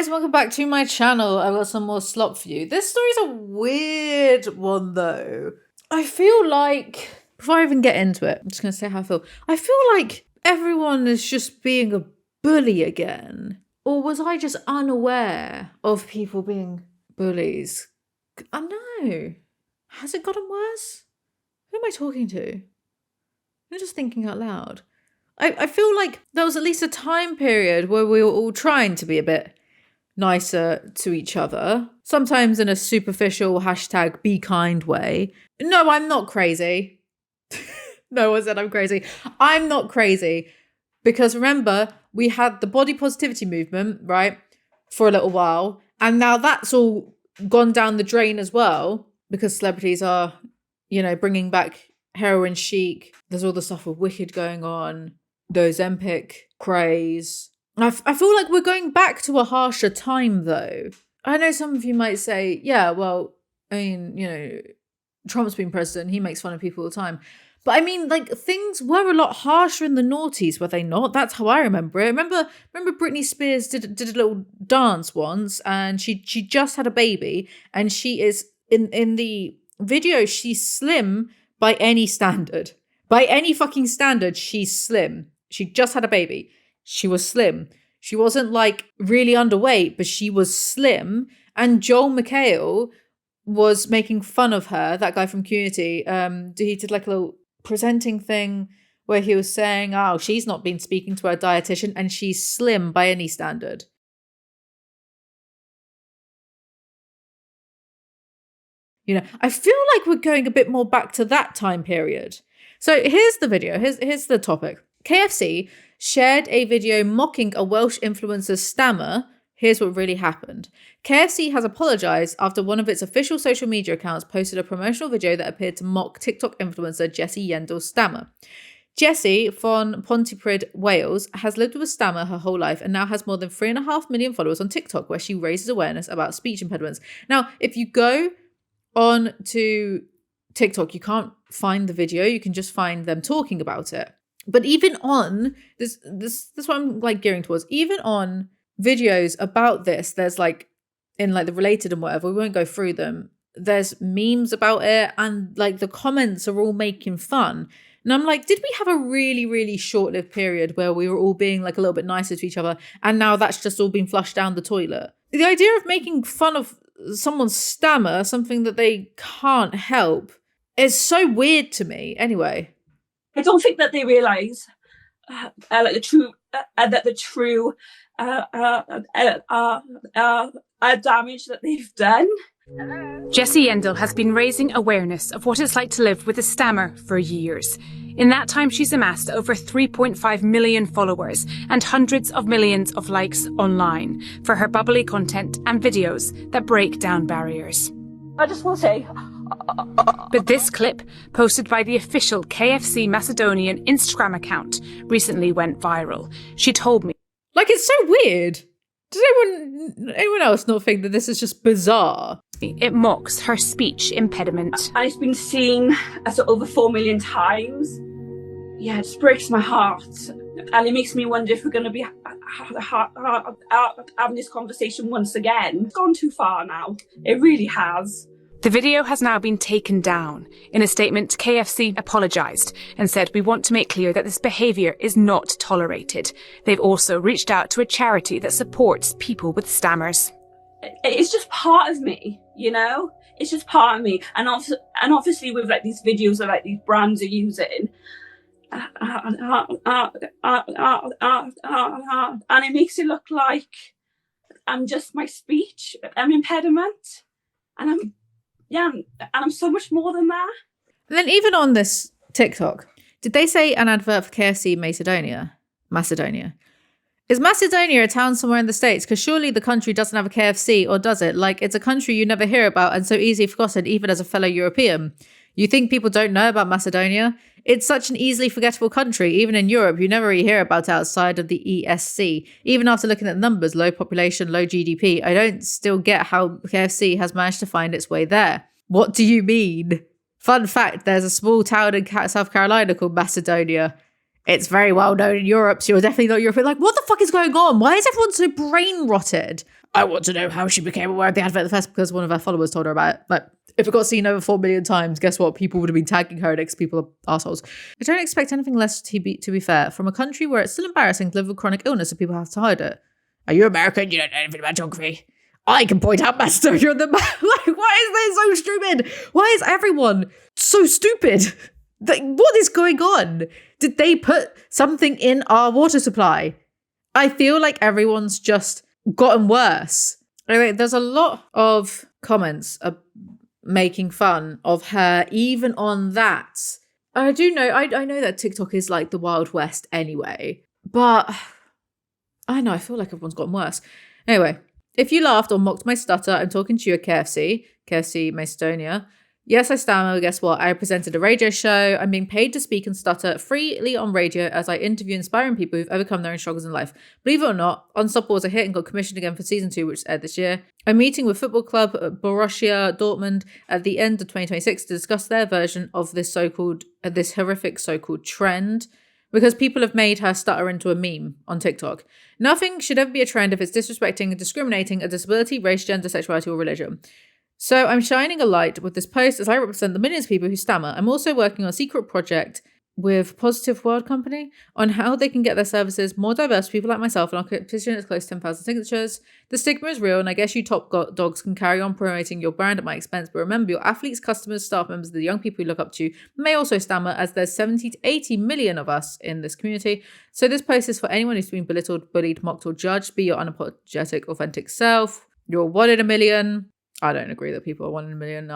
guys, welcome back to my channel. I've got some more slop for you. This story's a weird one though. I feel like, before I even get into it, I'm just going to say how I feel. I feel like everyone is just being a bully again. Or was I just unaware of people being bullies? I know. Has it gotten worse? Who am I talking to? I'm just thinking out loud. I feel like there was at least a time period where we were all trying to be a bit nicer to each other, sometimes in a superficial hashtag be kind way. No, I'm not crazy. No one said I'm crazy. I'm not crazy because remember, we had the body positivity movement, right, for a little while, and now that's all gone down the drain as well because celebrities are, you know, bringing back heroin chic. There's all the stuff with Wicked going on, those Ozempic craze. I feel like we're going back to a harsher time, though. I know some of you might say, yeah, well, I mean, you know, Trump's been president. He makes fun of people all the time. But I mean, like, things were a lot harsher in the noughties, were they not? That's how I remember it. Remember Britney Spears did a little dance once, and she just had a baby, and she is, in the video, she's slim by any standard. By any fucking standard, she's slim. She just had a baby. She was slim. She wasn't like really underweight, but she was slim. And Joel McHale was making fun of her, that guy from Community. He did like a little presenting thing where he was saying, oh, she's not been speaking to her dietitian and she's slim by any standard. You know, I feel like we're going a bit more back to that time period. So here's the video. Here's the topic. KFC shared a video mocking a Welsh influencer Stammer. Here's what really happened. KFC has apologized after one of its official social media accounts posted a promotional video that appeared to mock TikTok influencer Jessie Yendall's Stammer. Jessie from Pontypridd, Wales, has lived with a stammer her whole life and now has more than 3.5 million followers on TikTok, where she raises awareness about speech impediments. Now, if you go on to TikTok, you can't find the video. You can just find them talking about it. But even on this what I'm like gearing towards. Even on videos about this, there's like in like the related and whatever. We won't go through them. There's memes about it, and like the comments are all making fun. And I'm like, did we have a really, really short-lived period where we were all being like a little bit nicer to each other, and now that's just all been flushed down the toilet? The idea of making fun of someone's stammer, something that they can't help, is so weird to me. Anyway. I don't think that they realise like the true damage that they've done. Jessie Yendall has been raising awareness of what it's like to live with a stammer for years. In that time, she's amassed over 3.5 million followers and hundreds of millions of likes online for her bubbly content and videos that break down barriers. I just want to say... But this clip, posted by the official KFC Macedonian Instagram account, recently went viral. She told me, like, it's so weird. Does anyone else not think that this is just bizarre? It mocks her speech impediment. And it's been seen over 4 million times. Yeah, it just breaks my heart. And it makes me wonder if we're going to be having this conversation once again. It's gone too far now. It really has. The video has now been taken down. In a statement, KFC apologised and said, "We want to make clear that this behaviour is not tolerated." They've also reached out to a charity that supports people with stammers. It's just part of me, you know? It's just part of me. And obviously with like these videos that like these brands are using, and it makes it look like I'm just my speech, I'm impediment, and I'm so much more than that. And then even on this TikTok, did they say an advert for KFC Macedonia? Is Macedonia a town somewhere in the States? Because surely the country doesn't have a KFC, or does it? Like, it's a country you never hear about and so easily forgotten, even as a fellow European. You think people don't know about Macedonia? It's such an easily forgettable country. Even in Europe, you never really hear about it outside of the ESC. Even after looking at the numbers, low population, low GDP, I don't still get how KFC has managed to find its way there. What do you mean? Fun fact, there's a small town in South Carolina called Macedonia. It's very well known in Europe, so you're definitely not European. Like, what the fuck is going on? Why is everyone so brain rotted? I want to know how she became aware of the advert of the fest because one of her followers told her about it. Like, if it got seen over 4 million times, guess what? People would have been tagging her next people are assholes. I don't expect anything less to be fair from a country where it's still embarrassing to live with chronic illness and people have to hide it. Are you American? You don't know anything about geography. I can point out Macedonia on the map. Like, why is this so stupid? Why is everyone so stupid? Like, what is going on? Did they put something in our water supply? I feel like everyone's just gotten worse. Anyway, there's a lot of comments making fun of her, even on that. I do know, I know that TikTok is like the Wild West anyway, but I know, I feel like everyone's gotten worse. Anyway, if you laughed or mocked my stutter, I'm talking to you at KFC Macedonia. Yes, I stammer. Guess what? I presented a radio show. I'm being paid to speak and stutter freely on radio as I interview inspiring people who've overcome their own struggles in life. Believe it or not, Unstoppable was a hit and got commissioned again for season 2, which aired this year. I'm meeting with football club Borussia Dortmund at the end of 2026 to discuss their version of this horrific so-called trend, because people have made her stutter into a meme on TikTok. Nothing should ever be a trend if it's disrespecting and discriminating a disability, race, gender, sexuality, or religion. So I'm shining a light with this post as I represent the millions of people who stammer. I'm also working on a secret project with Positive World Company on how they can get their services more diverse for people like myself, and our petition is close to 10,000 signatures. The stigma is real, and I guess you top dogs can carry on promoting your brand at my expense, but remember, your athletes, customers, staff members, the young people you look up to may also stammer, as there's 70 to 80 million of us in this community. So this post is for anyone who's been belittled, bullied, mocked, or judged. Be your unapologetic, authentic self. You're 1 in a million. I don't agree that people are 1 in a million.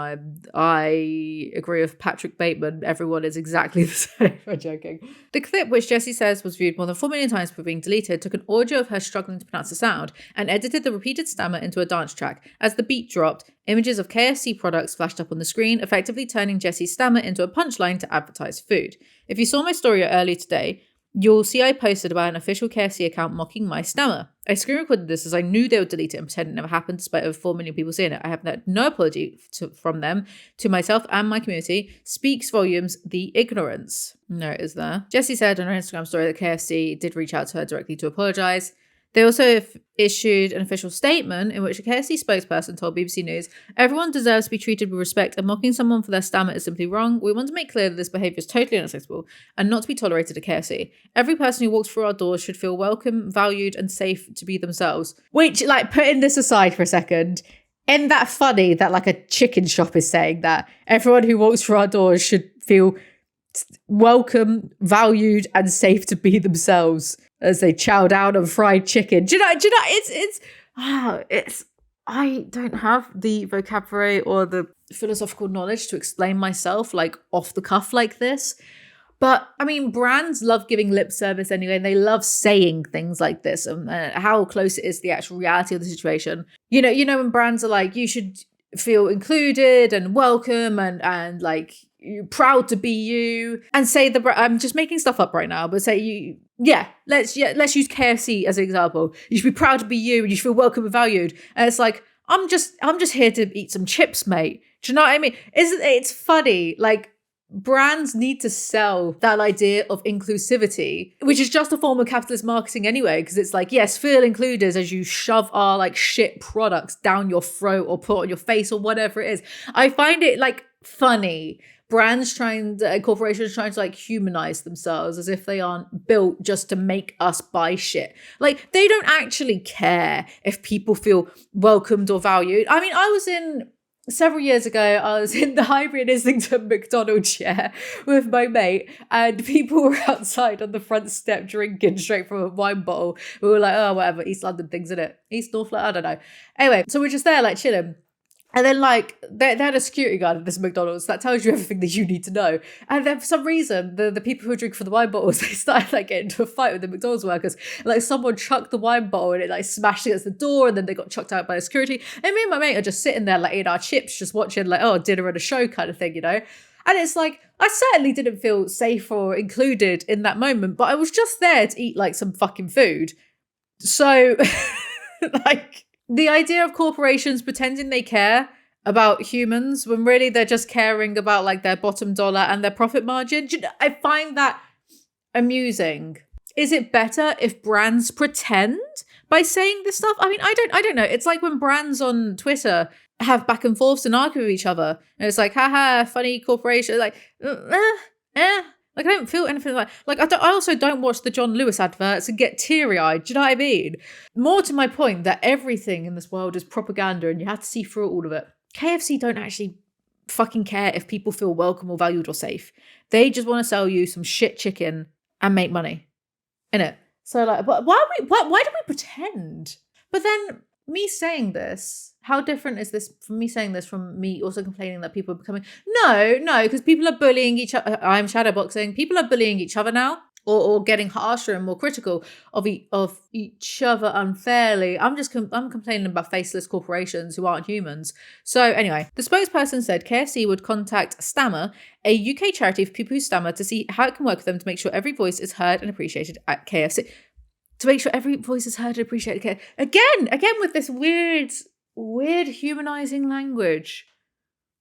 I agree with Patrick Bateman. Everyone is exactly the same. I'm joking. The clip, which Jessie says was viewed more than 4 million times before being deleted, took an audio of her struggling to pronounce the sound and edited the repeated stammer into a dance track. As the beat dropped, images of KFC products flashed up on the screen, effectively turning Jessie's stammer into a punchline to advertise food. If you saw my story earlier today, you'll see I posted about an official KFC account mocking my stammer. I screen recorded this as I knew they would delete it and pretend it never happened, despite over 4 million people seeing it. I have had no apology from them to myself and my community. Speaks volumes, the ignorance. No, it is there. Jessie said on her Instagram story that KFC did reach out to her directly to apologise. They also issued an official statement in which a KFC spokesperson told BBC News, everyone deserves to be treated with respect and mocking someone for their stammer is simply wrong. We want to make clear that this behaviour is totally unacceptable and not to be tolerated at KFC. Every person who walks through our doors should feel welcome, valued and safe to be themselves. Which, like, putting this aside for a second, isn't that funny that like a chicken shop is saying that? Everyone who walks through our doors should feel welcome, valued and safe to be themselves as they chow down on fried chicken. Do you know, I don't have the vocabulary or the philosophical knowledge to explain myself like off the cuff like this. But I mean, brands love giving lip service anyway, and they love saying things like this and how close it is to the actual reality of the situation. You know, when brands are like, you should feel included and welcome and like, you're proud to be you, and say I'm just making stuff up right now, but say let's use KFC as an example. You should be proud to be you and you should feel welcome and valued. And it's like, I'm just here to eat some chips, mate. Do you know what I mean? It's funny, like brands need to sell that idea of inclusivity, which is just a form of capitalist marketing anyway, because it's like, yes, feel included as you shove our like shit products down your throat or put on your face or whatever it is. I find it like funny. Corporations trying to like humanize themselves as if they aren't built just to make us buy shit. Like, they don't actually care if people feel welcomed or valued. I mean, several years ago, I was in the Highbury Islington McDonald's chair with my mate, and people were outside on the front step drinking straight from a wine bottle. We were like, oh, whatever, East London things, innit? East North, I don't know. Anyway, so we're just there like chilling. And then, like, they had a security guard at this McDonald's that tells you everything that you need to know. And then for some reason, the people who drink from the wine bottles, they started, like, getting into a fight with the McDonald's workers. Like, someone chucked the wine bottle and it, like, smashed against the door, and then they got chucked out by the security. And me and my mate are just sitting there, like, eating our chips, just watching, like, oh, dinner and a show kind of thing, you know? And it's like, I certainly didn't feel safe or included in that moment, but I was just there to eat, like, some fucking food. So, like... The idea of corporations pretending they care about humans when really they're just caring about like their bottom dollar and their profit margin. I find that amusing. Is it better if brands pretend? by saying this stuff. I mean, I don't know. It's like when brands on Twitter have back and forths and argue with each other. And it's like, haha, funny corporation. Like, Like, I don't feel anything like I also don't watch the John Lewis adverts and get teary-eyed. Do you know what I mean? More to my point that everything in this world is propaganda and you have to see through all of it. KFC don't actually fucking care if people feel welcome or valued or safe. They just want to sell you some shit chicken and make money. Innit? So like, but why do we pretend? But then me saying this, how different is this from me saying this from me also complaining that people are becoming... No, because people are bullying each other. I'm shadowboxing. People are bullying each other now, or getting harsher and more critical of each other unfairly. I'm complaining about faceless corporations who aren't humans. So anyway, the spokesperson said KFC would contact Stammer, a UK charity for people who stammer, to see how it can work with them to make sure every voice is heard and appreciated at KFC. To make sure every voice is heard and appreciated. Again with this weird humanizing language.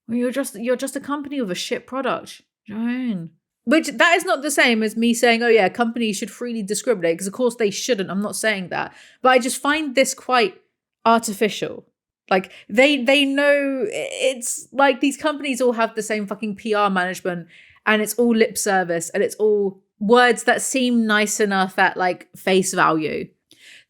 Where you're just a company with a shit product. Do you know what I mean? Which that is not the same as me saying, oh yeah, companies should freely discriminate, because of course they shouldn't. I'm not saying that. But I just find this quite artificial. Like they know, it's like these companies all have the same fucking PR management, and it's all lip service, and it's all words that seem nice enough at like face value.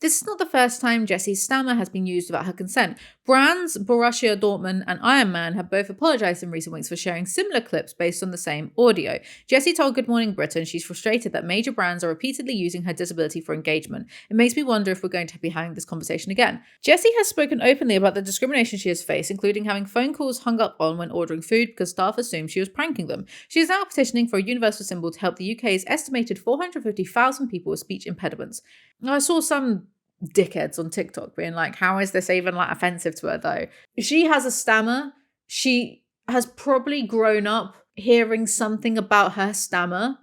This is not the first time Jessie's stammer has been used without her consent. Brands Borussia Dortmund and Iron Man have both apologised in recent weeks for sharing similar clips based on the same audio. Jessie told Good Morning Britain she's frustrated that major brands are repeatedly using her disability for engagement. It makes me wonder if we're going to be having this conversation again. Jessie has spoken openly about the discrimination she has faced, including having phone calls hung up on when ordering food because staff assumed she was pranking them. She is now petitioning for a universal symbol to help the UK's estimated 450,000 people with speech impediments. Now, I saw some dickheads on TikTok being like, how is this even like offensive to her though? She has a stammer. She has probably grown up hearing something about her stammer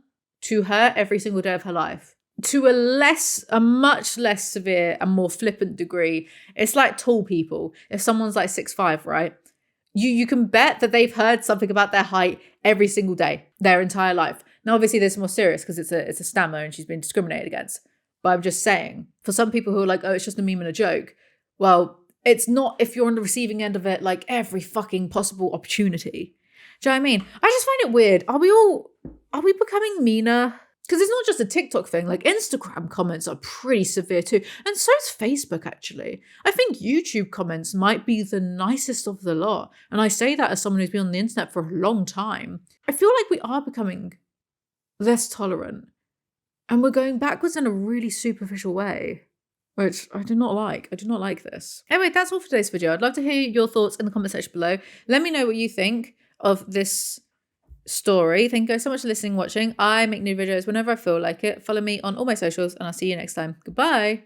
to her every single day of her life. To a much less severe and more flippant degree, it's like tall people. If someone's like 6'5", right? You can bet that they've heard something about their height every single day, their entire life. Now, obviously, this is more serious because it's a stammer and she's been discriminated against. But I'm just saying, for some people who are like, oh, it's just a meme and a joke. Well, it's not if you're on the receiving end of it, like every fucking possible opportunity. Do you know what I mean? I just find it weird. Are we becoming meaner? Because it's not just a TikTok thing. Like Instagram comments are pretty severe too. And so is Facebook, actually. I think YouTube comments might be the nicest of the lot. And I say that as someone who's been on the internet for a long time. I feel like we are becoming less tolerant. And we're going backwards in a really superficial way, which I do not like. I do not like this. Anyway, that's all for today's video. I'd love to hear your thoughts in the comment section below. Let me know what you think of this story. Thank you guys so much for listening and watching. I make new videos whenever I feel like it. Follow me on all my socials, and I'll see you next time. Goodbye.